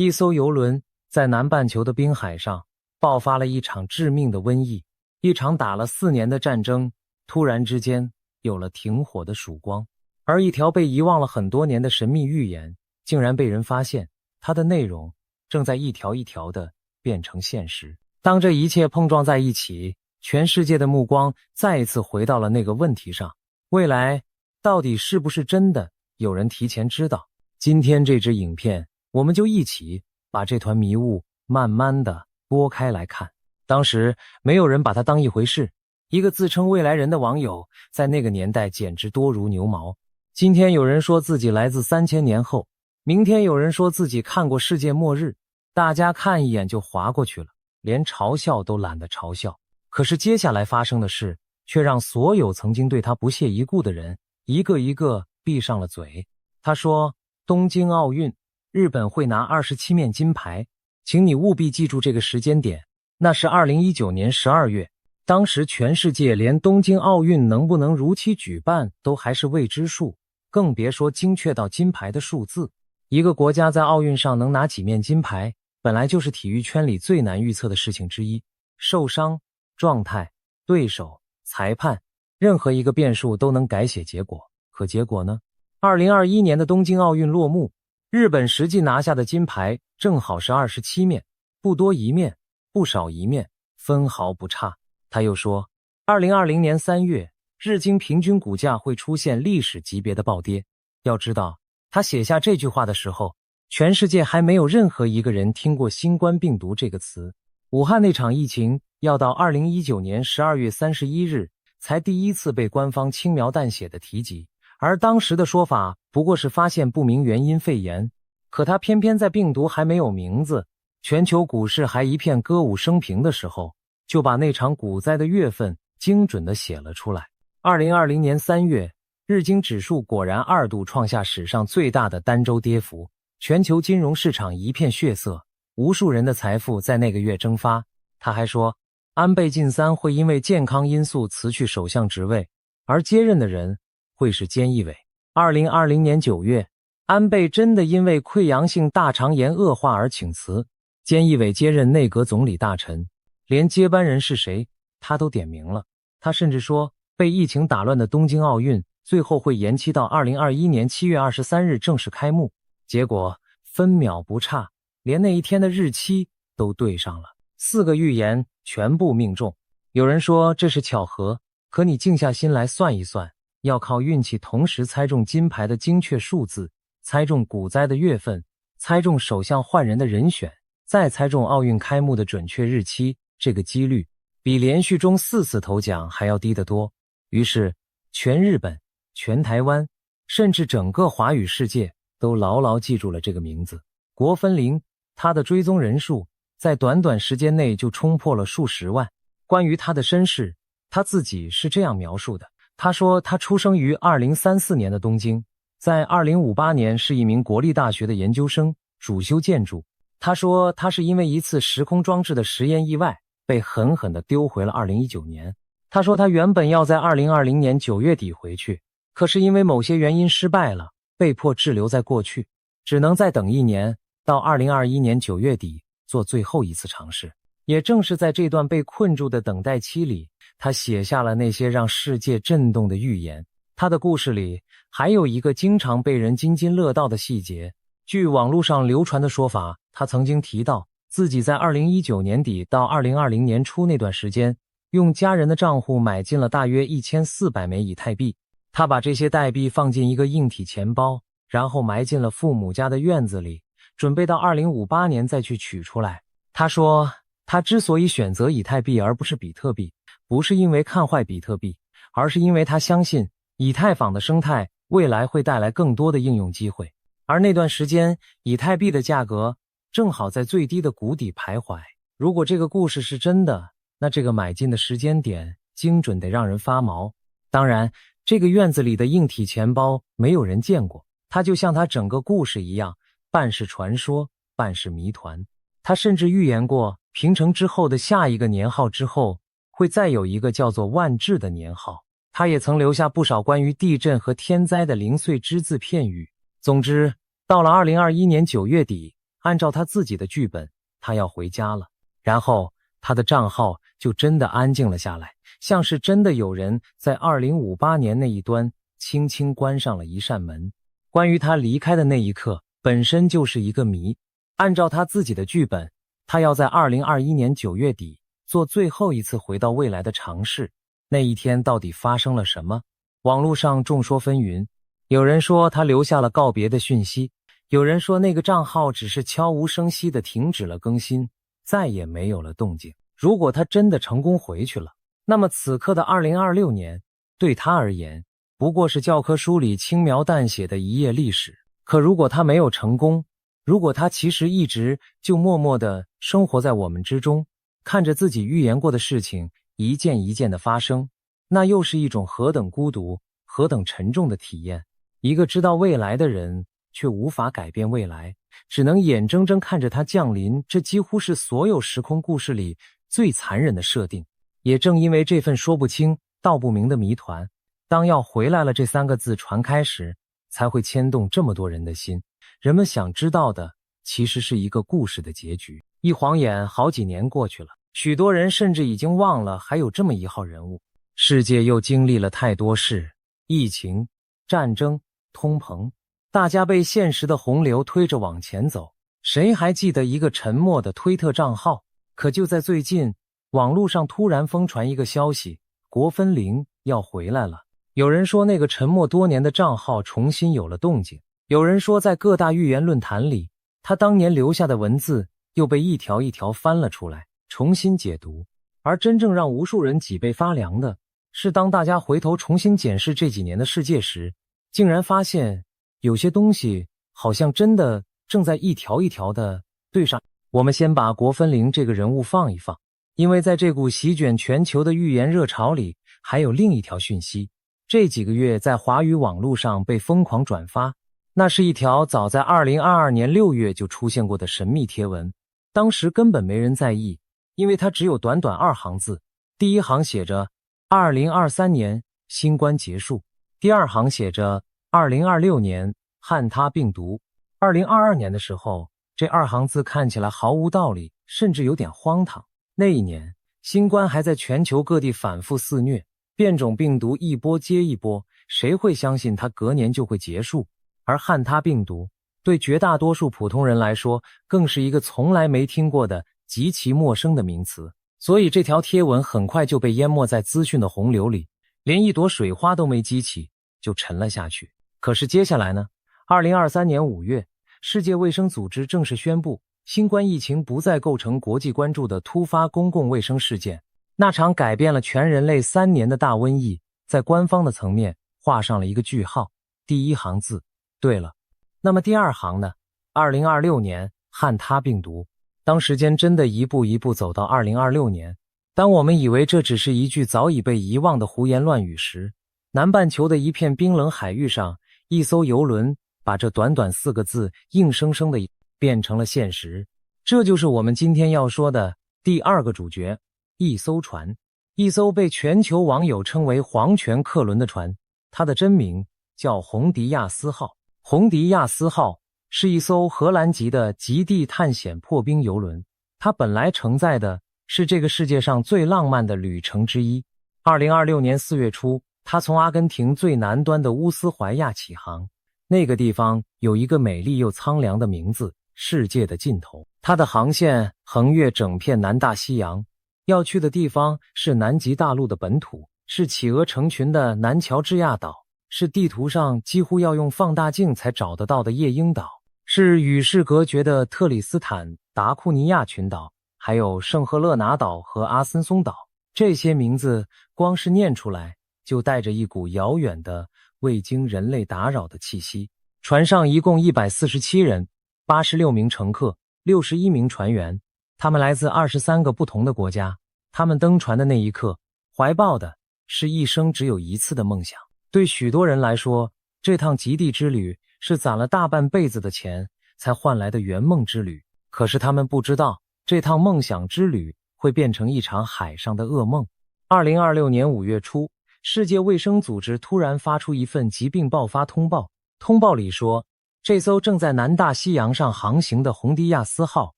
一艘游轮在南半球的滨海上爆发了一场致命的瘟疫，一场打了4年的战争突然之间有了停火的曙光，而一条被遗忘了很多年的神秘预言竟然被人发现，它的内容正在一条一条的变成现实。当这一切碰撞在一起，全世界的目光再一次回到了那个问题上：未来到底是不是真的有人提前知道？今天这支影片，我们就一起把这团迷雾慢慢的拨开来看。当时没有人把它当一回事，一个自称未来人的网友在那个年代简直多如牛毛。今天有人说自己来自3000年后，明天有人说自己看过世界末日，大家看一眼就划过去了，连嘲笑都懒得嘲笑。可是接下来发生的事却让所有曾经对他不屑一顾的人一个一个闭上了嘴。他说，东京奥运日本会拿27面金牌，请你务必记住这个时间点，那是2019年12月，当时全世界连东京奥运能不能如期举办都还是未知数，更别说精确到金牌的数字。一个国家在奥运上能拿几面金牌，本来就是体育圈里最难预测的事情之一。受伤、状态、对手、裁判，任何一个变数都能改写结果。可结果呢？2021年的东京奥运落幕，日本实际拿下的金牌正好是27面，不多一面，不少一面，分毫不差。他又说，2020年3月，日经平均股价会出现历史级别的暴跌。要知道，他写下这句话的时候，全世界还没有任何一个人听过新冠病毒这个词。武汉那场疫情要到2019年12月31日才第一次被官方轻描淡写的提及，而当时的说法不过是发现不明原因肺炎。可他偏偏在病毒还没有名字，全球股市还一片歌舞升平的时候，就把那场股灾的月份精准地写了出来。2020年3月，日经指数果然2度创下史上最大的单周跌幅，全球金融市场一片血色，无数人的财富在那个月蒸发。他还说，安倍晋三会因为健康因素辞去首相职位，而接任的人会是菅义伟。2020年9月，安倍真的因为溃疡性大肠炎恶化而请辞，菅义伟接任内阁总理大臣，连接班人是谁他都点名了。他甚至说，被疫情打乱的东京奥运最后会延期到2021年7月23日正式开幕。结果分秒不差，连那一天的日期都对上了，4个预言全部命中。有人说这是巧合，可你静下心来算一算，要靠运气同时猜中金牌的精确数字，猜中股灾的月份，猜中首相换人的人选，再猜中奥运开幕的准确日期，这个几率比连续中4次头奖还要低得多。于是全日本、全台湾，甚至整个华语世界都牢牢记住了这个名字国分林。他的追踪人数在短短时间内就冲破了数十万。关于他的身世，他自己是这样描述的。他说，他出生于2034年的东京，在2058年是一名国立大学的研究生，主修建筑。他说，他是因为一次时空装置的实验意外，被狠狠地丢回了2019年。他说，他原本要在2020年9月底回去，可是因为某些原因失败了，被迫滞留在过去，只能再等1年，到2021年9月底做最后一次尝试。也正是在这段被困住的等待期里，他写下了那些让世界震动的预言。他的故事里还有一个经常被人津津乐道的细节。据网络上流传的说法，他曾经提到自己在2019年底到2020年初那段时间，用家人的账户买进了大约1400枚以太币。他把这些代币放进一个硬体钱包，然后埋进了父母家的院子里，准备到2058年再去取出来。他说，他之所以选择以太币而不是比特币，不是因为看坏比特币，而是因为他相信以太坊的生态未来会带来更多的应用机会。而那段时间，以太币的价格正好在最低的谷底徘徊。如果这个故事是真的，那这个买进的时间点精准得让人发毛。当然，这个院子里的硬体钱包没有人见过，它就像他整个故事一样，半是传说，半是谜团。他甚至预言过平成之后的下一个年号之后会再有一个叫做万治的年号。他也曾留下不少关于地震和天灾的零碎只字片语。总之，到了2021年9月底，按照他自己的剧本，他要回家了。然后他的账号就真的安静了下来，像是真的有人在2058年那一端轻轻关上了一扇门。关于他离开的那一刻，本身就是一个谜。按照他自己的剧本，他要在2021年9月底做最后一次回到未来的尝试。那一天到底发生了什么？网络上众说纷纭，有人说他留下了告别的讯息，有人说那个账号只是悄无声息地停止了更新，再也没有了动静。如果他真的成功回去了，那么此刻的2026年对他而言不过是教科书里轻描淡写的一页历史。可如果他没有成功，如果他其实一直就默默地生活在我们之中，看着自己预言过的事情一件一件的发生，那又是一种何等孤独、何等沉重的体验。一个知道未来的人，却无法改变未来，只能眼睁睁看着它降临，这几乎是所有时空故事里最残忍的设定。也正因为这份说不清道不明的谜团，当要回来了这3个字传开时，才会牵动这么多人的心。人们想知道的其实是一个故事的结局。一晃眼好几年过去了，许多人甚至已经忘了还有这么一号人物。世界又经历了太多事，疫情、战争、通膨，大家被现实的洪流推着往前走。谁还记得一个沉默的推特账号？可就在最近，网络上突然疯传一个消息，国分玲要回来了。有人说那个沉默多年的账号重新有了动静，有人说在各大预言论坛里，他当年留下的文字又被一条一条翻了出来，重新解读。而真正让无数人脊背发凉的是，当大家回头重新检视这几年的世界时，竟然发现有些东西好像真的正在一条一条的对上。我们先把国分玲这个人物放一放，因为在这股席卷全球的预言热潮里，还有另一条讯息，这几个月在华语网络上被疯狂转发。那是一条早在2022年6月就出现过的神秘贴文，当时根本没人在意，因为它只有短短2行字。第一行写着2023年新冠结束，第2行写着2026年汉他病毒。2022年的时候，这2行字看起来毫无道理，甚至有点荒唐。那一年，新冠还在全球各地反复肆虐，变种病毒一波接一波，谁会相信它隔年就会结束？而汉他病毒对绝大多数普通人来说，更是一个从来没听过的极其陌生的名词。所以这条贴文很快就被淹没在资讯的洪流里，连一朵水花都没激起，就沉了下去。可是接下来呢？2023年5月，世界卫生组织正式宣布，新冠疫情不再构成国际关注的突发公共卫生事件。那场改变了全人类3年的大瘟疫，在官方的层面画上了一个句号。第一行字对了，那么第2行呢？2026年汉他病毒。当时间真的一步一步走到2026年，当我们以为这只是一句早已被遗忘的胡言乱语时，南半球的一片冰冷海域上，一艘游轮把这短短4个字硬生生的变成了现实。这就是我们今天要说的第2个主角，一艘船。一艘被全球网友称为黄泉客轮的船，它的真名叫红迪亚斯号。红迪亚斯号是一艘荷兰籍的极地探险破冰游轮，它本来承载的是这个世界上最浪漫的旅程之一。2026年4月初，它从阿根廷最南端的乌斯怀亚起航。那个地方有一个美丽又苍凉的名字，世界的尽头。它的航线横越整片南大西洋，要去的地方是南极大陆的本土，是企鹅成群的南乔治亚岛，是地图上几乎要用放大镜才找得到的夜莺岛，是与世隔绝的特里斯坦达库尼亚群岛，还有圣赫勒拿岛和阿森松岛。这些名字光是念出来就带着一股遥远的未经人类打扰的气息。船上一共147人，86名乘客，61名船员，他们来自23个不同的国家。他们登船的那一刻，怀抱的是一生只有一次的梦想。对许多人来说，这趟极地之旅是攒了大半辈子的钱才换来的圆梦之旅。可是他们不知道，这趟梦想之旅会变成一场海上的噩梦。2026年5月初，世界卫生组织突然发出一份疾病爆发通报。通报里说，这艘正在南大西洋上航行的红迪亚斯号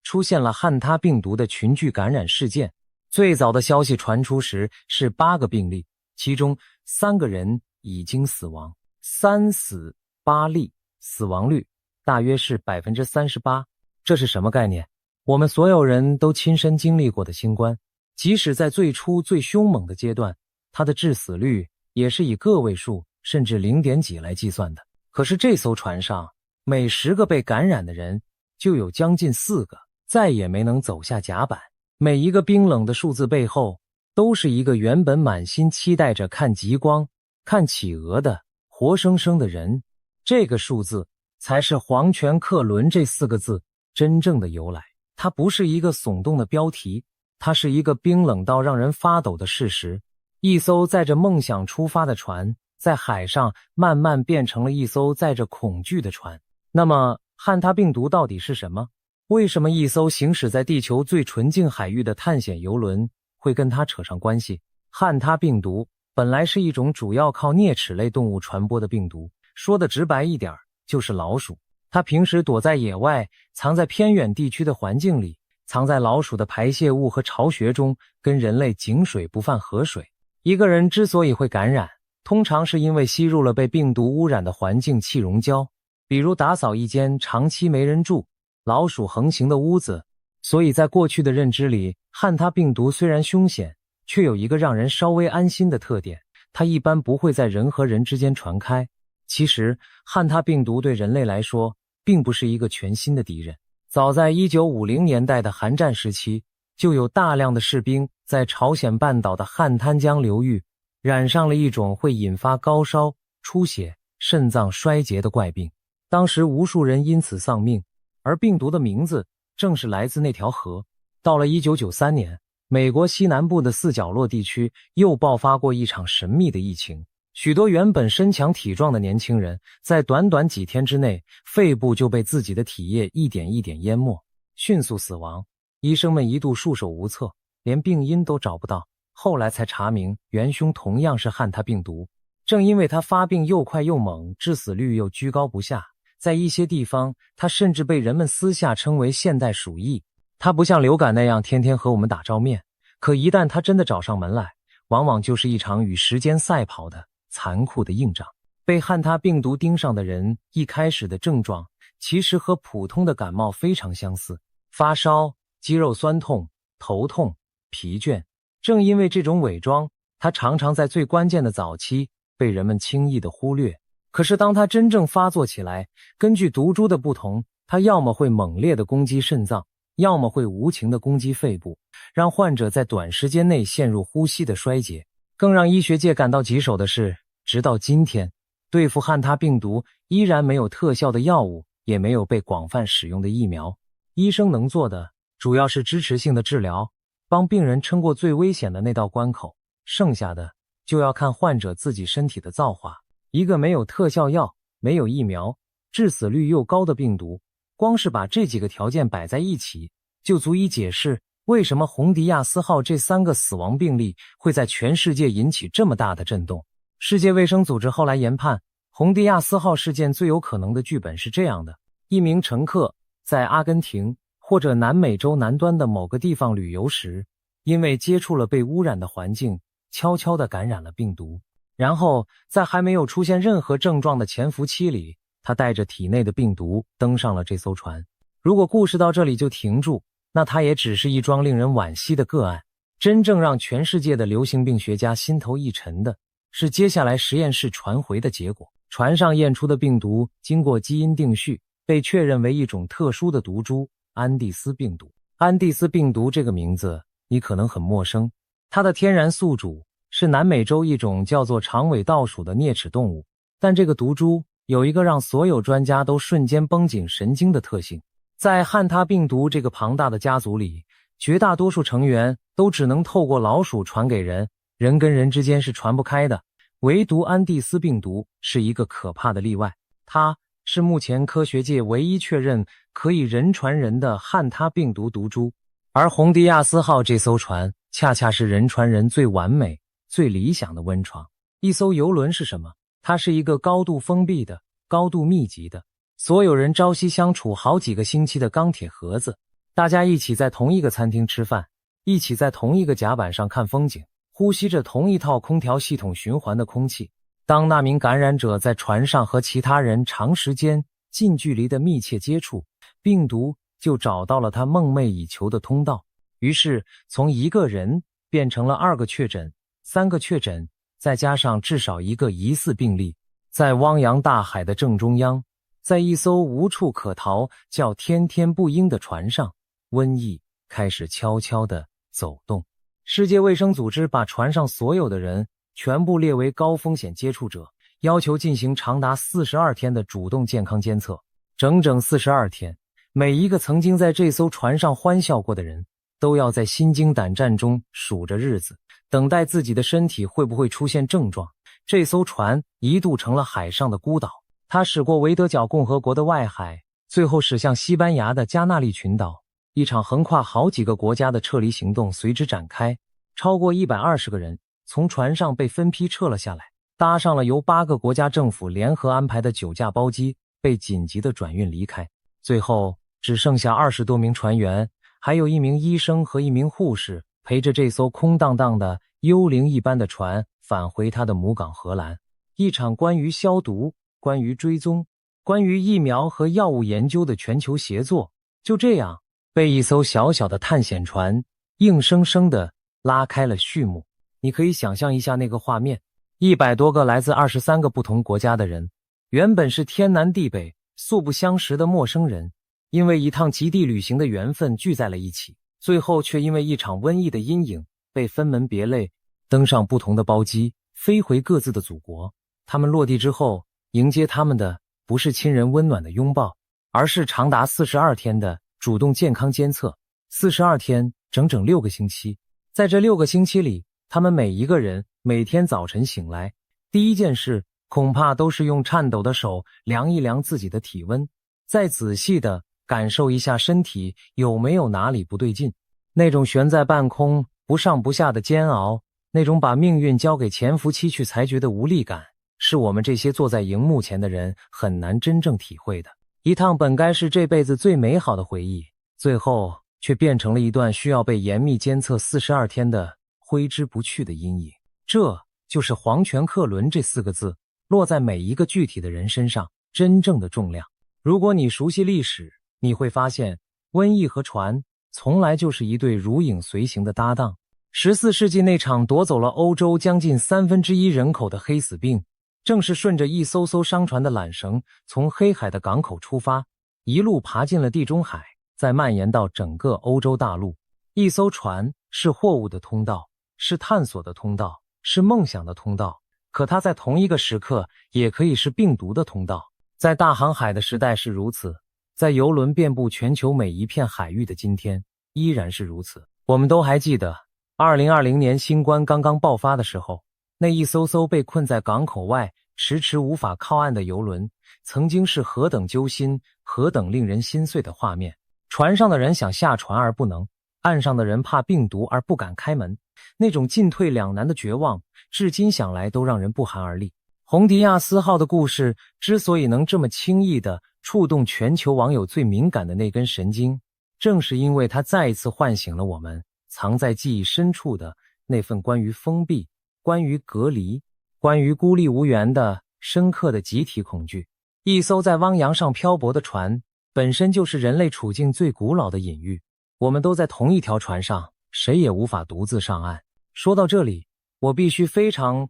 出现了汉他病毒的群聚感染事件。最早的消息传出时是8个病例，其中3个人已经死亡，3死8例，死亡率大约是 38%。 这是什么概念？我们所有人都亲身经历过的新冠，即使在最初最凶猛的阶段，它的致死率也是以个位数甚至0点几来计算的。可是这艘船上每10个被感染的人就有将近4个再也没能走下甲板。每一个冰冷的数字背后都是一个原本满心期待着看极光看企鹅的活生生的人。这个数字才是黄泉客轮这4个字真正的由来。它不是一个耸动的标题，它是一个冰冷到让人发抖的事实。一艘载着梦想出发的船在海上慢慢变成了一艘载着恐惧的船。那么汉他病毒到底是什么？为什么一艘行驶在地球最纯净海域的探险游轮会跟它扯上关系？汉他病毒本来是一种主要靠啮齿类动物传播的病毒，说的直白一点就是老鼠。它平时躲在野外，藏在偏远地区的环境里，藏在老鼠的排泄物和巢穴中，跟人类井水不犯河水。一个人之所以会感染，通常是因为吸入了被病毒污染的环境气溶胶，比如打扫一间长期没人住、老鼠横行的屋子。所以在过去的认知里，汉他病毒虽然凶险，却有一个让人稍微安心的特点，它一般不会在人和人之间传开。其实汉他病毒对人类来说并不是一个全新的敌人。早在1950年代的韩战时期，就有大量的士兵在朝鲜半岛的汉滩江流域染上了一种会引发高烧、出血、肾脏衰竭的怪病。当时无数人因此丧命，而病毒的名字正是来自那条河。到了1993年，美国西南部的4角落地区又爆发过一场神秘的疫情，许多原本身强体壮的年轻人在短短几天之内，肺部就被自己的体液一点一点淹没，迅速死亡。医生们一度束手无策，连病因都找不到，后来才查明元凶同样是汉他病毒。正因为它发病又快又猛，致死率又居高不下，在一些地方它甚至被人们私下称为现代鼠疫。它不像流感那样天天和我们打照面，可一旦它真的找上门来，往往就是一场与时间赛跑的残酷的硬仗。被汉他病毒盯上的人一开始的症状其实和普通的感冒非常相似，发烧、肌肉酸痛、头痛、疲倦。正因为这种伪装，它常常在最关键的早期被人们轻易的忽略。可是当它真正发作起来，根据毒株的不同，它要么会猛烈的攻击肾脏，要么会无情的攻击肺部，让患者在短时间内陷入呼吸的衰竭。更让医学界感到棘手的是，直到今天，对付汉他病毒依然没有特效的药物，也没有被广泛使用的疫苗。医生能做的主要是支持性的治疗，帮病人撑过最危险的那道关口，剩下的就要看患者自己身体的造化。一个没有特效药、没有疫苗、致死率又高的病毒，光是把这几个条件摆在一起，就足以解释为什么红迪亚斯号这3个死亡病例会在全世界引起这么大的震动。世界卫生组织后来研判，红迪亚斯号事件最有可能的剧本是这样的：一名乘客在阿根廷或者南美洲南端的某个地方旅游时，因为接触了被污染的环境，悄悄地感染了病毒。然后在还没有出现任何症状的潜伏期里，他带着体内的病毒登上了这艘船。如果故事到这里就停住，那它也只是一桩令人惋惜的个案。真正让全世界的流行病学家心头一沉的是接下来实验室传回的结果。船上验出的病毒经过基因定序，被确认为一种特殊的毒株——安第斯病毒。安第斯病毒这个名字你可能很陌生，它的天然宿主是南美洲一种叫做长尾盗鼠的啮齿动物。但这个毒株有一个让所有专家都瞬间绷紧神经的特性，在汉他病毒这个庞大的家族里，绝大多数成员都只能透过老鼠传给人，人跟人之间是传不开的。唯独安第斯病毒是一个可怕的例外，它是目前科学界唯一确认可以人传人的汉他病毒毒株。而红迪亚斯号这艘船恰恰是人传人最完美、最理想的温床。一艘游轮是什么？它是一个高度封闭的、高度密集的、所有人朝夕相处好几个星期的钢铁盒子，大家一起在同一个餐厅吃饭，一起在同一个甲板上看风景，呼吸着同一套空调系统循环的空气。当那名感染者在船上和其他人长时间近距离的密切接触，病毒就找到了他梦寐以求的通道。于是从1个人变成了2个确诊、3个确诊，再加上至少1个疑似病例。在汪洋大海的正中央，在一艘无处可逃叫天天不应的船上，瘟疫开始悄悄地走动。世界卫生组织把船上所有的人全部列为高风险接触者，要求进行长达42天的主动健康监测。整整42天，每一个曾经在这艘船上欢笑过的人都要在心惊胆战中数着日子，等待自己的身体会不会出现症状。这艘船一度成了海上的孤岛，它驶过维德角共和国的外海，最后驶向西班牙的加那利群岛。一场横跨好几个国家的撤离行动随之展开，超过120个人从船上被分批撤了下来，搭上了由8个国家政府联合安排的9架包机，被紧急的转运离开。最后只剩下20多名船员，还有1名医生和1名护士陪着这艘空荡荡的幽灵一般的船返回他的母港荷兰。一场关于消毒、关于追踪、关于疫苗和药物研究的全球协作，就这样被一艘小小的探险船硬生生地拉开了序幕。你可以想象一下那个画面，100多个来自23个不同国家的人，原本是天南地北、素不相识的陌生人，因为一趟极地旅行的缘分聚在了一起，最后却因为一场瘟疫的阴影被分门别类，登上不同的包机，飞回各自的祖国。他们落地之后，迎接他们的不是亲人温暖的拥抱，而是长达42天的主动健康监测。42天，整整6个星期。在这6个星期里，他们每一个人每天早晨醒来，第一件事恐怕都是用颤抖的手量一量自己的体温，再仔细地感受一下身体有没有哪里不对劲。那种悬在半空不上不下的煎熬，那种把命运交给潜伏期去裁决的无力感，是我们这些坐在荧幕前的人很难真正体会的。一趟本该是这辈子最美好的回忆，最后却变成了一段需要被严密监测42天的挥之不去的阴影。这就是黄泉客轮这4个字落在每一个具体的人身上真正的重量。如果你熟悉历史，你会发现瘟疫和船从来就是一对如影随形的搭档。14世纪那场夺走了欧洲将近1/3人口的黑死病，正是顺着一艘艘商船的缆绳，从黑海的港口出发，一路爬进了地中海，再蔓延到整个欧洲大陆。一艘船是货物的通道，是探索的通道，是梦想的通道，可它在同一个时刻也可以是病毒的通道。在大航海的时代是如此，在邮轮遍布全球每一片海域的今天依然是如此。我们都还记得2020年新冠刚刚爆发的时候，那一艘艘被困在港口外迟迟无法靠岸的邮轮，曾经是何等揪心，何等令人心碎的画面。船上的人想下船而不能，岸上的人怕病毒而不敢开门，那种进退两难的绝望，至今想来都让人不寒而栗。红迪亚斯号的故事之所以能这么轻易地触动全球网友最敏感的那根神经，正是因为它再一次唤醒了我们藏在记忆深处的那份关于封闭、关于隔离、关于孤立无援的深刻的集体恐惧。一艘在汪洋上漂泊的船，本身就是人类处境最古老的隐喻。我们都在同一条船上，谁也无法独自上岸。说到这里，我必须非常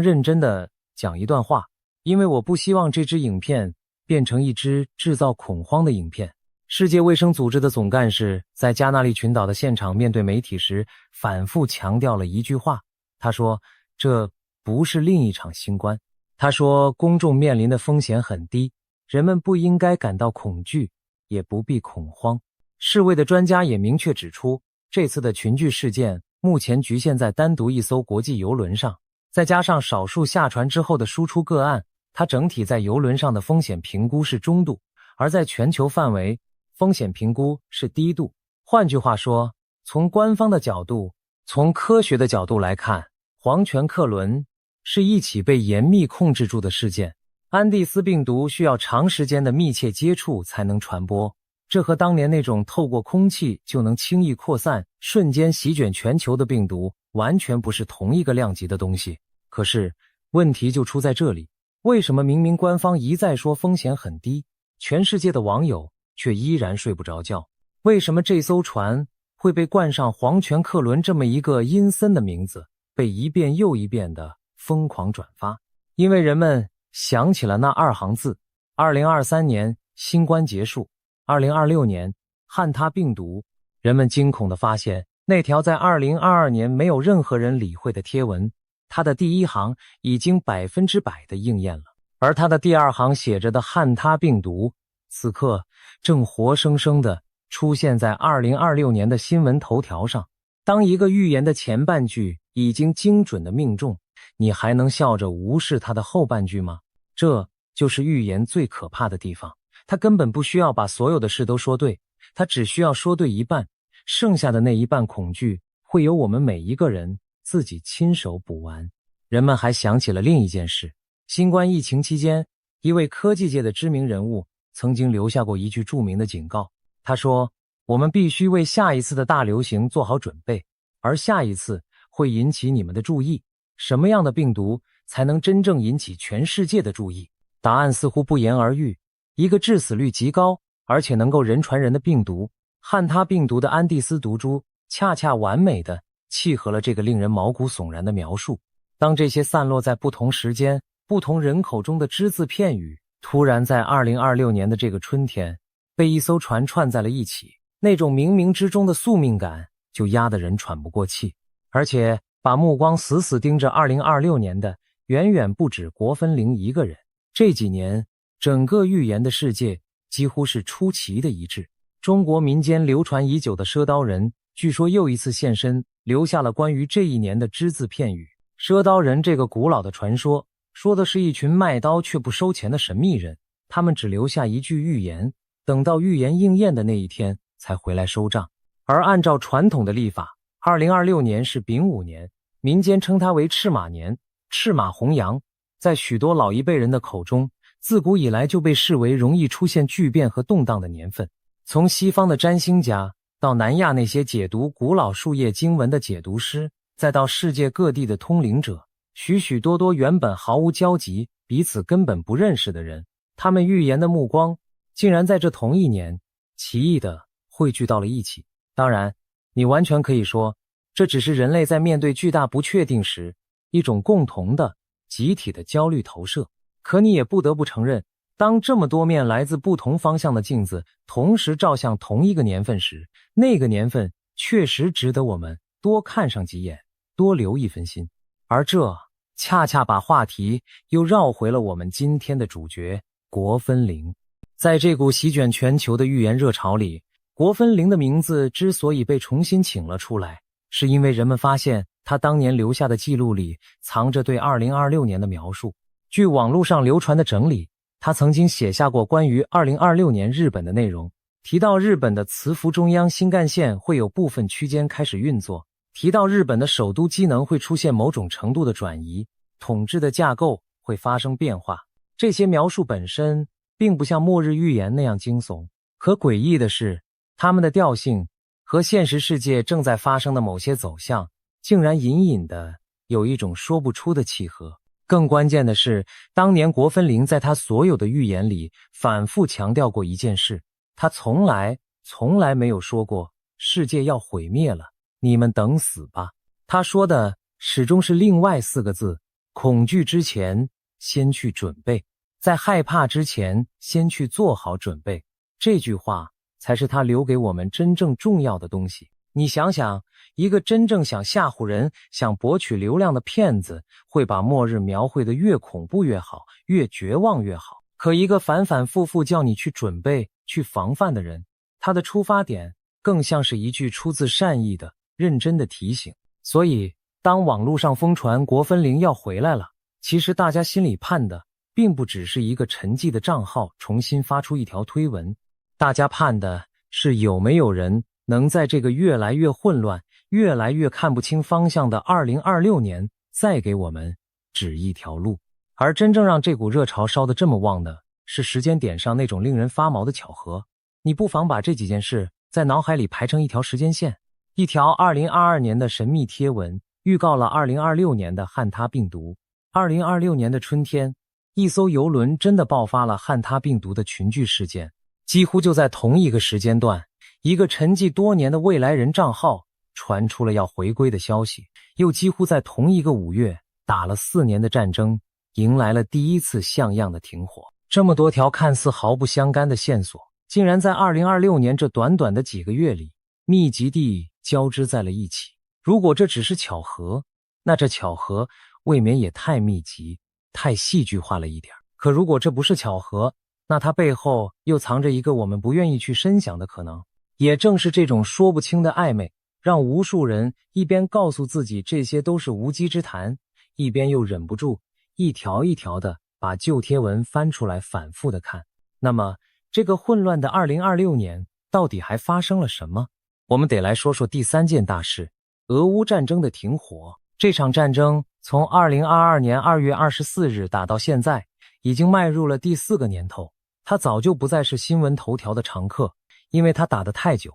认真地讲一段话，因为我不希望这支影片变成一支制造恐慌的影片。世界卫生组织的总干事在加那利群岛的现场面对媒体时反复强调了一句话，他说这不是另一场新冠。他说公众面临的风险很低，人们不应该感到恐惧，也不必恐慌。世卫的专家也明确指出，这次的群聚事件目前局限在单独一艘国际邮轮上，再加上少数下船之后的输出个案，它整体在邮轮上的风险评估是中度，而在全球范围风险评估是低度。换句话说，从官方的角度，从科学的角度来看，黄泉客轮是一起被严密控制住的事件，安第斯病毒需要长时间的密切接触才能传播，这和当年那种透过空气就能轻易扩散、瞬间席卷全球的病毒完全不是同一个量级的东西。可是问题就出在这里，为什么明明官方一再说风险很低，全世界的网友却依然睡不着觉？为什么这艘船会被冠上黄泉客轮这么一个阴森的名字，被一遍又一遍的疯狂转发？因为人们想起了那2行字：2023年新冠结束，2026年汉他病毒。人们惊恐地发现，那条在2022年没有任何人理会的贴文，它的第1行已经100%的应验了，而它的第2行写着的汉他病毒，此刻正活生生地出现在2026年的新闻头条上。当一个预言的前半句已经精准的命中，你还能笑着无视它的后半句吗？这就是预言最可怕的地方，它根本不需要把所有的事都说对，它只需要说对一半，剩下的那一半恐惧会由我们每一个人自己亲手补完。人们还想起了另一件事，新冠疫情期间，一位科技界的知名人物曾经留下过一句著名的警告。他说，我们必须为下一次的大流行做好准备，而下一次会引起你们的注意。什么样的病毒才能真正引起全世界的注意？答案似乎不言而喻，一个致死率极高而且能够人传人的病毒，汉他病毒的安第斯毒株恰恰完美地契合了这个令人毛骨悚然的描述。当这些散落在不同时间、不同人口中的只字片语，突然在2026年的这个春天被一艘船串在了一起，那种冥冥之中的宿命感就压得人喘不过气。而且把目光死死盯着2026年的远远不止国分龄一个人。这几年整个预言的世界几乎是出奇的一致。中国民间流传已久的赊刀人据说又一次现身，留下了关于这一年的只字片语。赊刀人这个古老的传说，说的是一群卖刀却不收钱的神秘人，他们只留下一句预言，等到预言应验的那一天才回来收账。而按照传统的历法，2026年是丙午年，民间称它为赤马年，赤马红羊。在许多老一辈人的口中，自古以来就被视为容易出现巨变和动荡的年份。从西方的占星家，到南亚那些解读古老树叶经文的解读师，再到世界各地的通灵者，许许多多原本毫无交集、彼此根本不认识的人，他们预言的目光竟然在这同一年奇异地汇聚到了一起。当然，你完全可以说，这只是人类在面对巨大不确定时一种共同的集体的焦虑投射。可你也不得不承认，当这么多面来自不同方向的镜子同时照向同一个年份时，那个年份确实值得我们多看上几眼，多留一分心。而这恰恰把话题又绕回了我们今天的主角国分龄。在这股席卷全球的预言热潮里，国分龄的名字之所以被重新请了出来，是因为人们发现他当年留下的记录里藏着对2026年的描述。据网络上流传的整理，他曾经写下过关于2026年日本的内容，提到日本的磁浮中央新干线会有部分区间开始运作，提到日本的首都机能会出现某种程度的转移，统治的架构会发生变化。这些描述本身并不像末日预言那样惊悚，可诡异的是，它们的调性和现实世界正在发生的某些走向竟然隐隐的有一种说不出的契合。更关键的是，当年国分龄在他所有的预言里反复强调过一件事，他从来没有说过世界要毁灭了，你们等死吧。他说的始终是另外4个字：恐惧之前先去准备，在害怕之前先去做好准备。这句话才是他留给我们真正重要的东西。你想想，一个真正想吓唬人、想博取流量的骗子，会把末日描绘得越恐怖越好，越绝望越好。可一个反反复复叫你去准备、去防范的人，他的出发点更像是一句出自善意的、认真的提醒。所以，当网络上疯传国分龄要回来了，其实大家心里盼的并不只是一个沉寂的账号重新发出一条推文，大家盼的是有没有人能在这个越来越混乱、越来越看不清方向的2026年再给我们指一条路。而真正让这股热潮烧得这么旺的，是时间点上那种令人发毛的巧合。你不妨把这几件事在脑海里排成一条时间线。一条2022年的神秘贴文预告了2026年的汉他病毒。2026年的春天，一艘邮轮真的爆发了汉他病毒的群聚事件。几乎就在同一个时间段，一个沉寂多年的未来人账号传出了要回归的消息。又几乎在同一个5月，打了4年的战争迎来了第一次像样的停火。这么多条看似毫不相干的线索，竟然在2026年这短短的几个月里密集地交织在了一起。如果这只是巧合，那这巧合未免也太密集、太戏剧化了一点。可如果这不是巧合，那它背后又藏着一个我们不愿意去深想的可能。也正是这种说不清的暧昧，让无数人一边告诉自己这些都是无稽之谈，一边又忍不住一条一条的把旧贴文翻出来反复的看。那么这个混乱的2026年到底还发生了什么？我们得来说说第3件大事，俄乌战争的停火。这场战争从2022年2月24日打到现在，已经迈入了第4个年头。它早就不再是新闻头条的常客，因为它打得太久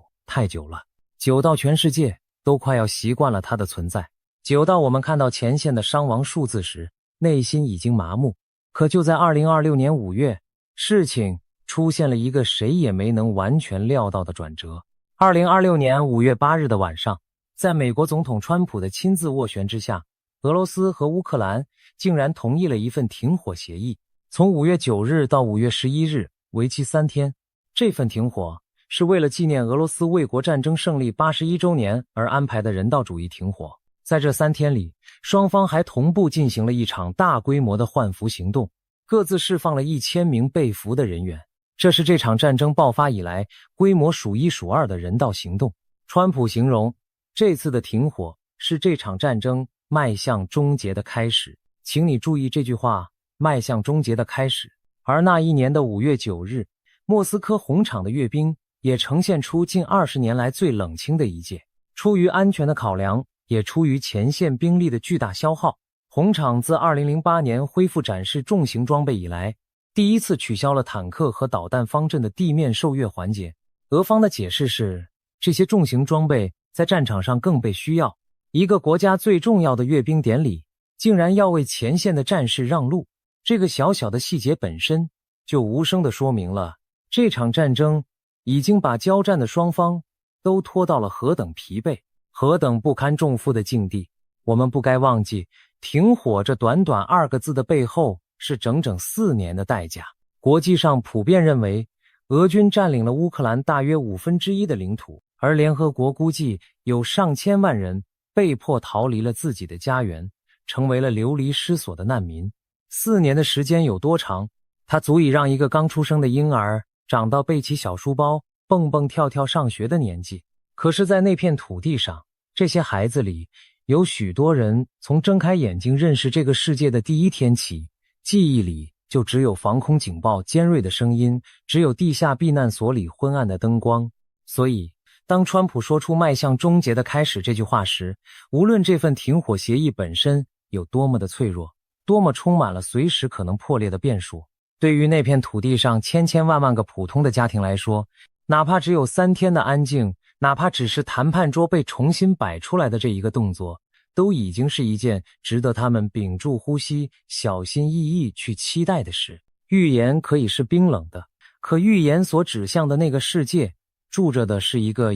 了，久到全世界都快要习惯了它的存在，久到我们看到前线的伤亡数字时，内心已经麻木。可就在2026年5月，事情出现了一个谁也没能完全料到的转折。2026年5月8日的晚上，在美国总统川普的亲自斡旋之下，俄罗斯和乌克兰竟然同意了一份停火协议，从5月9日到5月11日，为期3天。这份停火是为了纪念俄罗斯卫国战争胜利81周年而安排的人道主义停火。在这3天里，双方还同步进行了一场大规模的换俘行动，各自释放了1000名被俘的人员。这是这场战争爆发以来规模数1数2的人道行动。川普形容这次的停火是这场战争迈向终结的开始。请你注意这句话，迈向终结的开始。而那一年的5月9日，莫斯科红场的阅兵也呈现出近20年来最冷清的一届。出于安全的考量，也出于前线兵力的巨大消耗，红场自2008年恢复展示重型装备以来，第一次取消了坦克和导弹方阵的地面受阅环节。俄方的解释是，这些重型装备在战场上更被需要。一个国家最重要的阅兵典礼，竟然要为前线的战士让路。这个小小的细节本身，就无声地说明了这场战争已经把交战的双方都拖到了何等疲惫、何等不堪重负的境地。我们不该忘记，停火这短短2个字的背后是整整4年的代价。国际上普遍认为，俄军占领了乌克兰大约1/5的领土，而联合国估计有上千万人被迫逃离了自己的家园，成为了流离失所的难民。4年的时间有多长？它足以让一个刚出生的婴儿长到背起小书包蹦蹦跳跳上学的年纪。可是在那片土地上，这些孩子里有许多人从睁开眼睛认识这个世界的第一天起，记忆里就只有防空警报尖锐的声音，只有地下避难所里昏暗的灯光。所以当川普说出迈向终结的开始这句话时，无论这份停火协议本身有多么的脆弱，多么充满了随时可能破裂的变数，对于那片土地上千千万万个普通的家庭来说，哪怕只有3天的安静，哪怕只是谈判桌被重新摆出来的这一个动作，都已经是一件值得他们屏住呼吸、小心翼翼去期待的事。预言可以是冰冷的，可预言所指向的那个世界，住着的是一个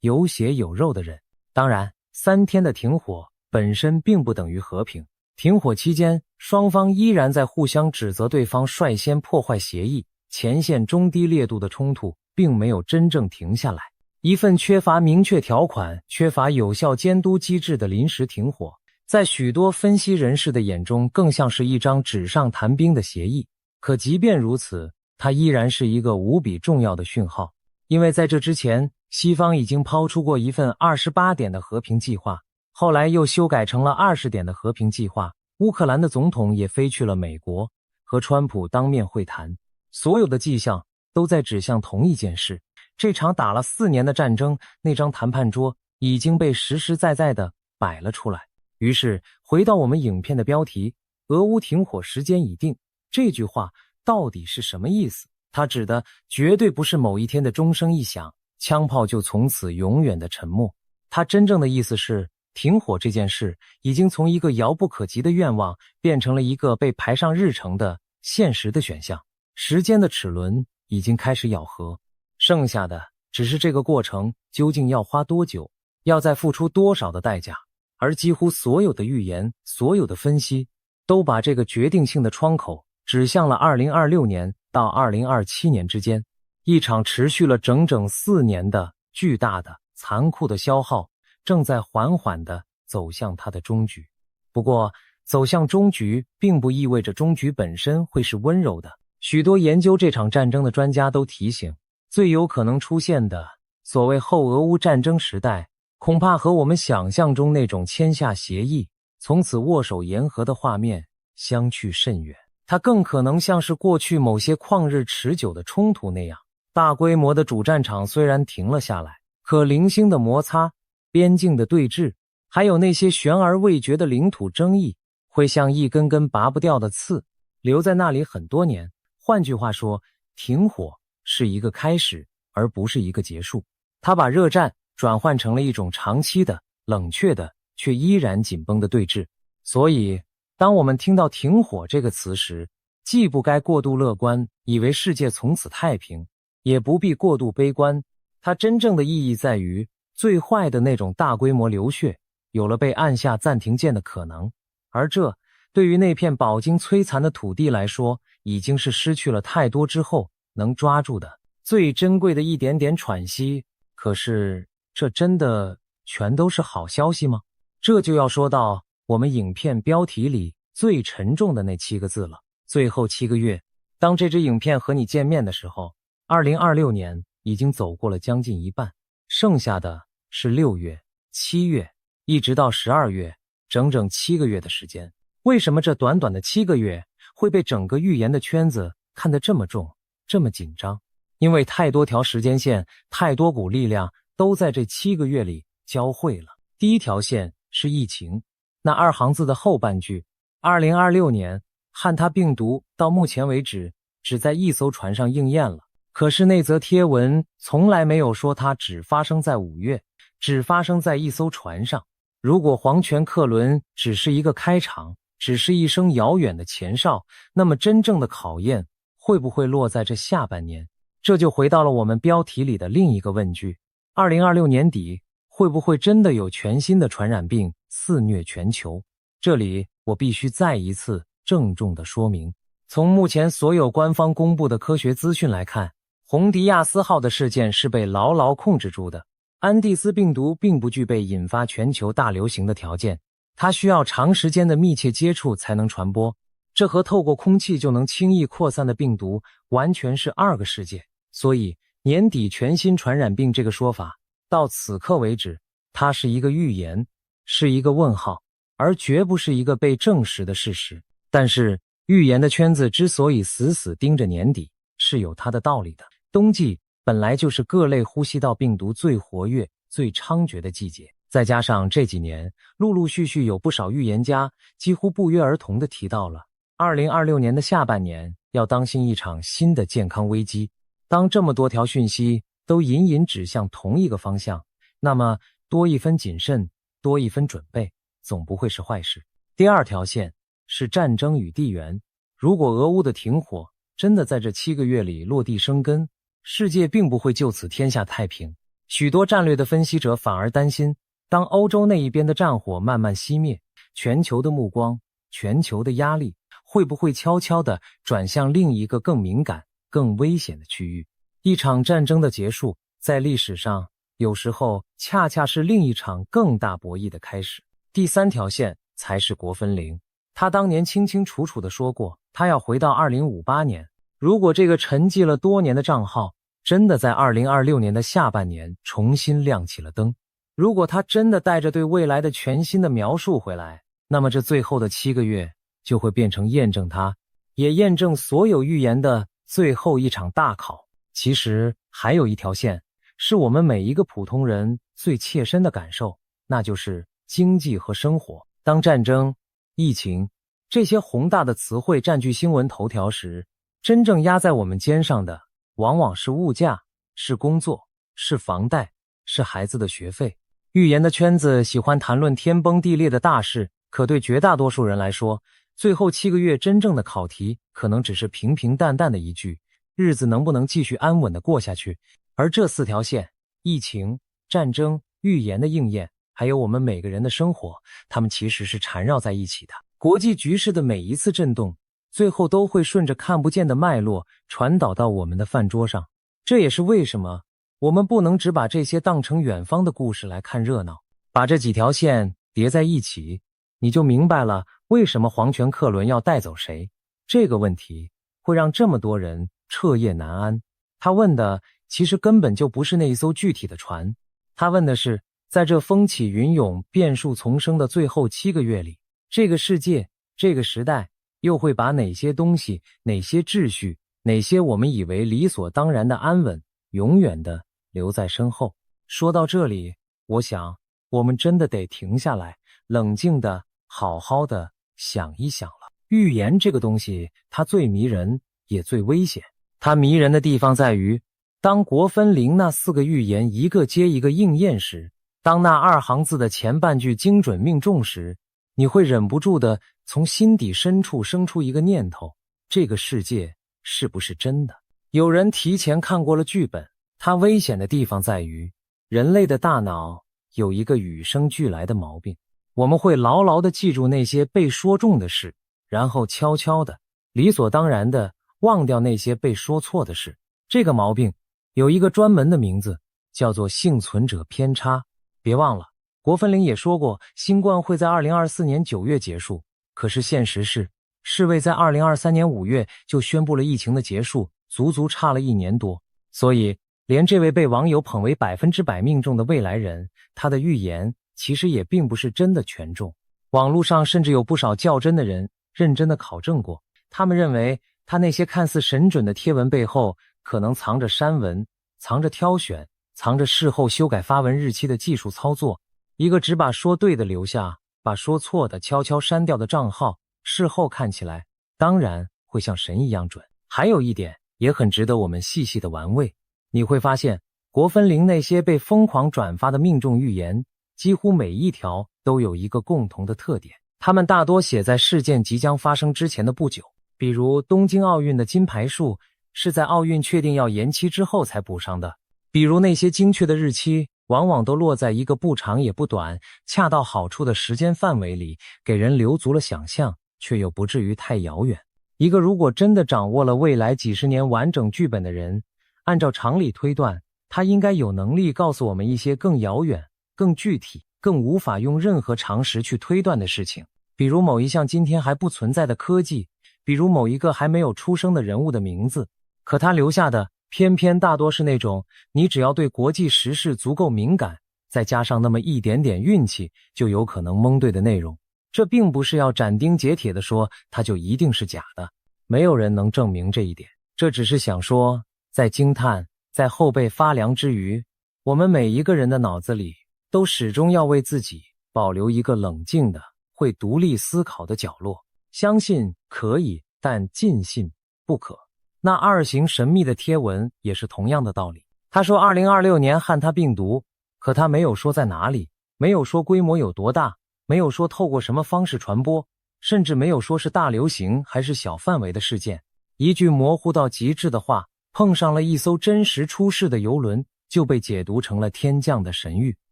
有血有肉的人。当然，3天的停火本身并不等于和平。停火期间，双方依然在互相指责对方率先破坏协议，前线中低烈度的冲突并没有真正停下来。一份缺乏明确条款、缺乏有效监督机制的临时停火，在许多分析人士的眼中更像是一张纸上谈兵的协议。可即便如此，它依然是一个无比重要的讯号，因为在这之前，西方已经抛出过一份28点的和平计划，后来又修改成了20点的和平计划。乌克兰的总统也飞去了美国，和川普当面会谈。所有的迹象都在指向同一件事，这场打了4年的战争，那张谈判桌已经被实实在在地摆了出来。于是回到我们影片的标题，俄乌停火时间已定，这句话到底是什么意思？它指的绝对不是某一天的钟声一响，枪炮就从此永远的沉默。它真正的意思是，停火这件事已经从一个遥不可及的愿望变成了一个被排上日程的现实的选项。时间的齿轮已经开始咬合，剩下的只是这个过程究竟要花多久，要再付出多少的代价。而几乎所有的预言，所有的分析，都把这个决定性的窗口指向了2026年到2027年之间，一场持续了整整4年的巨大的残酷的消耗正在缓缓地走向它的终局。不过，走向终局并不意味着终局本身会是温柔的。许多研究这场战争的专家都提醒，最有可能出现的所谓后俄乌战争时代，恐怕和我们想象中那种签下协议，从此握手言和的画面相去甚远。它更可能像是过去某些旷日持久的冲突那样，大规模的主战场虽然停了下来，可零星的摩擦、边境的对峙，还有那些悬而未决的领土争议，会像一根根拔不掉的刺，留在那里很多年。换句话说，停火是一个开始，而不是一个结束。它把热战转换成了一种长期的、冷却的，却依然紧绷的对峙。所以，当我们听到停火这个词时，既不该过度乐观，以为世界从此太平，也不必过度悲观。它真正的意义在于，最坏的那种大规模流血有了被按下暂停键的可能，而这对于那片饱经摧残的土地来说，已经是失去了太多之后能抓住的最珍贵的一点点喘息。可是，这真的全都是好消息吗？这就要说到我们影片标题里最沉重的那7个字了。最后7个月，当这支影片和你见面的时候，2026年已经走过了将近一半，剩下的是6月、7月，一直到12月，整整7个月的时间。为什么这短短的7个月会被整个预言的圈子看得这么重，这么紧张？因为太多条时间线，太多股力量都在这7个月里交汇了。第一条线是疫情，那2行字的后半句，2026年汉他病毒到目前为止只在1艘船上应验了。可是那则贴文从来没有说它只发生在5月，只发生在1艘船上。如果黄泉客轮只是一个开场，只是一声遥远的前哨，那么真正的考验会不会落在这下半年？这就回到了我们标题里的另一个问句：2026年底会不会真的有全新的传染病肆虐全球？这里我必须再一次郑重地说明，从目前所有官方公布的科学资讯来看，红迪亚斯号的事件是被牢牢控制住的。安第斯病毒并不具备引发全球大流行的条件，它需要长时间的密切接触才能传播，这和透过空气就能轻易扩散的病毒完全是2个世界。所以年底全新传染病这个说法，到此刻为止，它是一个预言，是一个问号，而绝不是一个被证实的事实。但是预言的圈子之所以死死盯着年底，是有它的道理的。冬季本来就是各类呼吸道病毒最活跃、最猖獗的季节，再加上这几年陆陆续续有不少预言家几乎不约而同地提到了2026年的下半年要当心一场新的健康危机。当这么多条讯息都隐隐指向同一个方向，那么多一分谨慎，多一分准备，总不会是坏事。第2条线是战争与地缘。如果俄乌的停火真的在这7个月里落地生根，世界并不会就此天下太平。许多战略的分析者反而担心，当欧洲那一边的战火慢慢熄灭，全球的目光、全球的压力会不会悄悄地转向另一个更敏感、更危险的区域？一场战争的结束，在历史上有时候恰恰是另一场更大博弈的开始。第3条线才是国分零。他当年清清楚楚地说过，他要回到2058年。如果这个沉寂了多年的账号真的在2026年的下半年重新亮起了灯，如果他真的带着对未来的全新的描述回来，那么这最后的7个月就会变成验证它，也验证所有预言的最后一场大考。其实还有一条线是我们每一个普通人最切身的感受，那就是经济和生活。当战争、疫情、这些宏大的词汇占据新闻头条时，真正压在我们肩上的往往是物价，是工作，是房贷，是孩子的学费。预言的圈子喜欢谈论天崩地裂的大事，可对绝大多数人来说，最后7个月真正的考题可能只是平平淡淡的一句，日子能不能继续安稳地过下去。而这4条线，疫情、战争、预言的应验，还有我们每个人的生活，它们其实是缠绕在一起的。国际局势的每一次震动，最后都会顺着看不见的脉络传导到我们的饭桌上。这也是为什么我们不能只把这些当成远方的故事来看热闹，把这几条线叠在一起，你就明白了为什么皇权客轮要带走谁。这个问题会让这么多人彻夜难安。他问的其实根本就不是那一艘具体的船，他问的是，在这风起云涌、变数丛生的最后7个月里，这个世界，这个时代又会把哪些东西、哪些秩序、哪些我们以为理所当然的安稳，永远的留在身后。说到这里，我想我们真的得停下来，冷静的好好的想一想了。预言这个东西，它最迷人也最危险。它迷人的地方在于，当国分零那4个预言一个接一个应验时，当那2行字的前半句精准命中时，你会忍不住的从心底深处生出一个念头，这个世界是不是真的？有人提前看过了剧本，它危险的地方在于，人类的大脑有一个与生俱来的毛病，我们会牢牢地记住那些被说中的事，然后悄悄的、理所当然的忘掉那些被说错的事。这个毛病有一个专门的名字，叫做幸存者偏差。别忘了，国分零也说过，新冠会在2024年9月结束，可是现实是，世卫在2023年5月就宣布了疫情的结束，足足差了1年多。所以，连这位被网友捧为100%命中的未来人，他的预言其实也并不是真的全中。网络上甚至有不少较真的人认真的考证过，他们认为他那些看似神准的贴文背后，可能藏着删文，藏着挑选，藏着事后修改发文日期的技术操作。一个只把说对的留下，把说错的悄悄删掉的账号，事后看起来当然会像神一样准。还有一点也很值得我们细细的玩味，你会发现国分零那些被疯狂转发的命中预言，几乎每一条都有一个共同的特点，他们大多写在事件即将发生之前的不久。比如东京奥运的金牌数是在奥运确定要延期之后才补上的，比如那些精确的日期往往都落在一个不长也不短、恰到好处的时间范围里，给人留足了想象，却又不至于太遥远。一个如果真的掌握了未来几十年完整剧本的人，按照常理推断，他应该有能力告诉我们一些更遥远、更具体、更无法用任何常识去推断的事情，比如某一项今天还不存在的科技，比如某一个还没有出生的人物的名字。可他留下的偏偏大多是那种你只要对国际时事足够敏感，再加上那么一点点运气，就有可能蒙对的内容。这并不是要斩钉截铁地说它就一定是假的，没有人能证明这一点。这只是想说，在惊叹，在后背发凉之余，我们每一个人的脑子里都始终要为自己保留一个冷静的、会独立思考的角落。相信可以，但尽信不可。那2型神秘的贴文也是同样的道理。他说2026年汉他病毒，可他没有说在哪里，没有说规模有多大，没有说透过什么方式传播，甚至没有说是大流行还是小范围的事件。一句模糊到极致的话，碰上了一艘真实出事的邮轮，就被解读成了天降的神谕。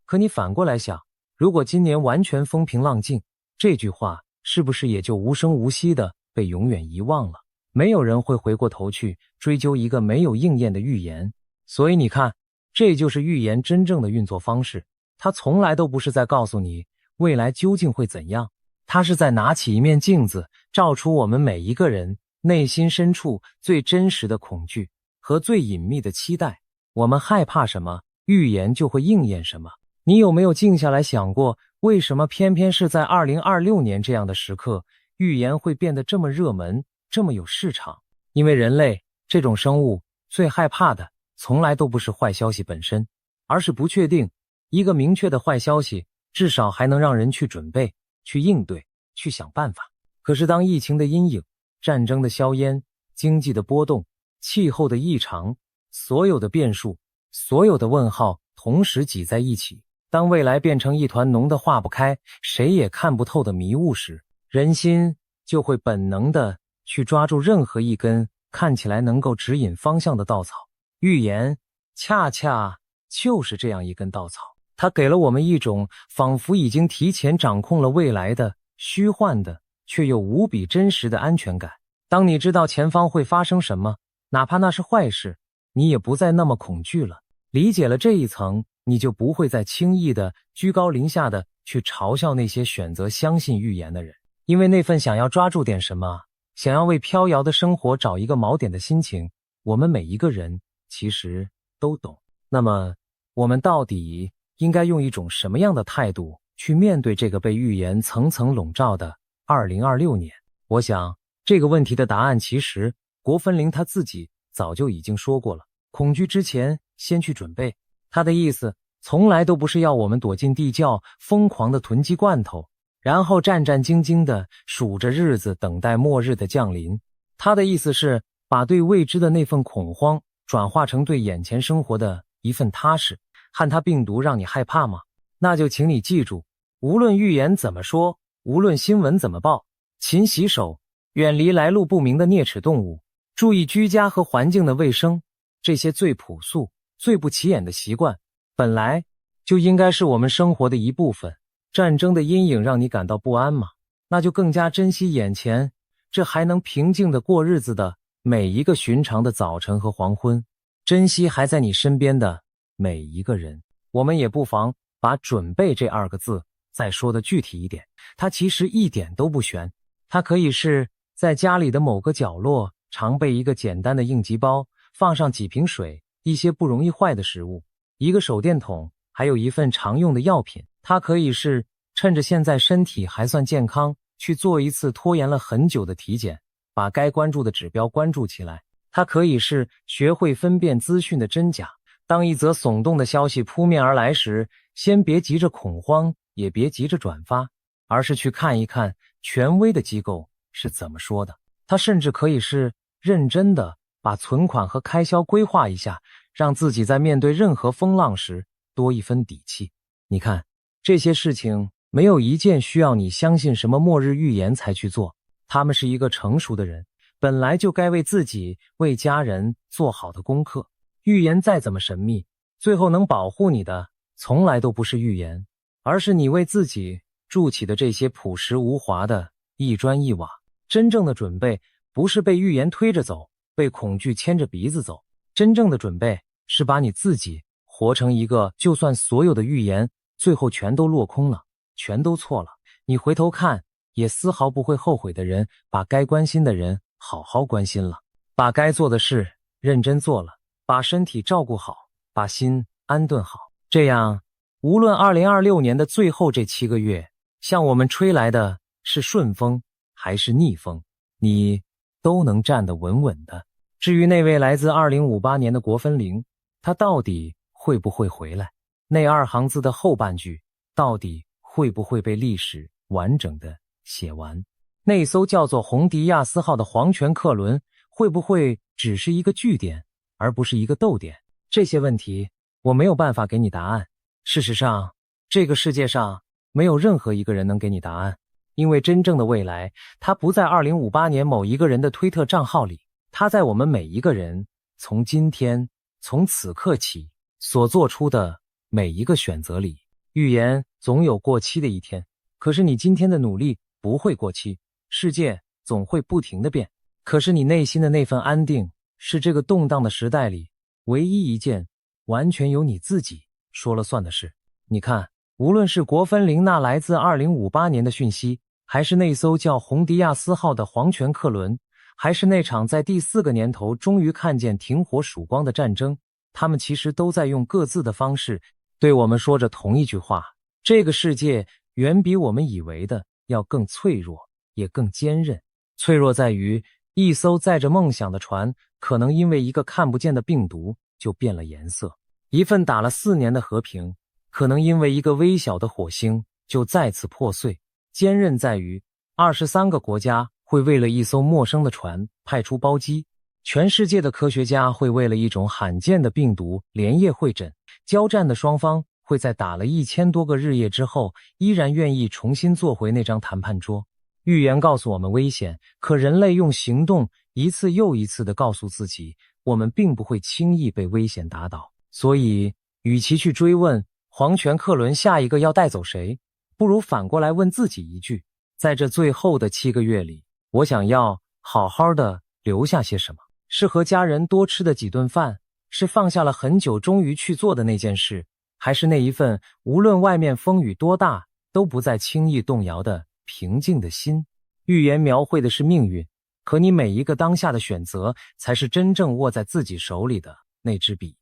可你反过来想，如果今年完全风平浪静，这句话是不是也就无声无息的被永远遗忘了？没有人会回过头去追究一个没有应验的预言。所以你看，这就是预言真正的运作方式。它从来都不是在告诉你未来究竟会怎样，它是在拿起一面镜子，照出我们每一个人内心深处最真实的恐惧和最隐秘的期待。我们害怕什么，预言就会应验什么。你有没有静下来想过，为什么偏偏是在2026年这样的时刻，预言会变得这么热门，这么有市场？因为人类这种生物最害怕的从来都不是坏消息本身，而是不确定。一个明确的坏消息至少还能让人去准备，去应对，去想办法。可是当疫情的阴影、战争的硝烟、经济的波动、气候的异常，所有的变数，所有的问号同时挤在一起，当未来变成一团浓得化不开，谁也看不透的迷雾时，人心就会本能的去抓住任何一根看起来能够指引方向的稻草。预言恰恰就是这样一根稻草，它给了我们一种仿佛已经提前掌控了未来的虚幻的却又无比真实的安全感。当你知道前方会发生什么，哪怕那是坏事，你也不再那么恐惧了。理解了这一层，你就不会再轻易的居高临下的去嘲笑那些选择相信预言的人，因为那份想要抓住点什么，想要为飘摇的生活找一个锚点的心情，我们每一个人其实都懂。那么我们到底应该用一种什么样的态度去面对这个被预言层层笼罩的2026年？我想这个问题的答案其实国分林他自己早就已经说过了，恐惧之前先去准备。他的意思从来都不是要我们躲进地窖疯狂的囤积罐头，然后战战兢兢地数着日子等待末日的降临。他的意思是把对未知的那份恐慌转化成对眼前生活的一份踏实。汉他病毒让你害怕吗？那就请你记住，无论预言怎么说，无论新闻怎么报，勤洗手，远离来路不明的啮齿动物，注意居家和环境的卫生，这些最朴素、最不起眼的习惯，本来就应该是我们生活的一部分。战争的阴影让你感到不安吗？那就更加珍惜眼前这还能平静地过日子的每一个寻常的早晨和黄昏，珍惜还在你身边的每一个人。我们也不妨把准备这2个字再说的具体一点，它其实一点都不悬。它可以是在家里的某个角落常备一个简单的应急包，放上几瓶水，一些不容易坏的食物，一个手电筒，还有一份常用的药品。它可以是趁着现在身体还算健康，去做一次拖延了很久的体检，把该关注的指标关注起来。它可以是学会分辨资讯的真假，当一则耸动的消息扑面而来时，先别急着恐慌，也别急着转发，而是去看一看权威的机构是怎么说的。它甚至可以是认真的把存款和开销规划一下，让自己在面对任何风浪时多一分底气。你看，这些事情没有一件需要你相信什么末日预言才去做。他们是一个成熟的人，本来就该为自己、为家人做好的功课。预言再怎么神秘，最后能保护你的从来都不是预言，而是你为自己筑起的这些朴实无华的一砖一瓦。真正的准备不是被预言推着走，被恐惧牵着鼻子走，真正的准备是把你自己活成一个就算所有的预言最后全都落空了，全都错了，你回头看也丝毫不会后悔的人，把该关心的人好好关心了，把该做的事认真做了，把身体照顾好，把心安顿好。这样无论2026年的最后这7个月向我们吹来的是顺风还是逆风，你都能站得稳稳的。至于那位来自2058年的国分灵，他到底会不会回来？那2行字的后半句到底会不会被历史完整的写完？那艘叫做红迪亚斯号的黄泉客轮会不会只是一个句点，而不是一个逗点？这些问题我没有办法给你答案。事实上，这个世界上没有任何一个人能给你答案，因为真正的未来，它不在2058年某一个人的推特账号里，它在我们每一个人从今天，从此刻起所做出的每一个选择里。预言总有过期的一天，可是你今天的努力不会过期。世界总会不停地变，可是你内心的那份安定，是这个动荡的时代里唯一一件完全由你自己说了算的事。你看，无论是国分灵那来自2058年的讯息，还是那艘叫红迪亚斯号的黄泉客轮，还是那场在第4个年头终于看见停火曙光的战争，他们其实都在用各自的方式对我们说着同一句话：这个世界远比我们以为的要更脆弱，也更坚韧。脆弱在于一艘载着梦想的船可能因为一个看不见的病毒就变了颜色，一份打了4年的和平可能因为一个微小的火星就再次破碎。坚韧在于23个国家会为了一艘陌生的船派出包机，全世界的科学家会为了一种罕见的病毒连夜会诊，交战的双方会在打了1000多个日夜之后，依然愿意重新坐回那张谈判桌。预言告诉我们危险，可人类用行动一次又一次地告诉自己，我们并不会轻易被危险打倒。所以，与其去追问皇权客轮下一个要带走谁，不如反过来问自己一句：在这最后的7个月里，我想要好好的留下些什么？是和家人多吃的几顿饭？是放下了很久终于去做的那件事？还是那一份无论外面风雨多大都不再轻易动摇的平静的心？预言描绘的是命运，可你每一个当下的选择才是真正握在自己手里的那支笔。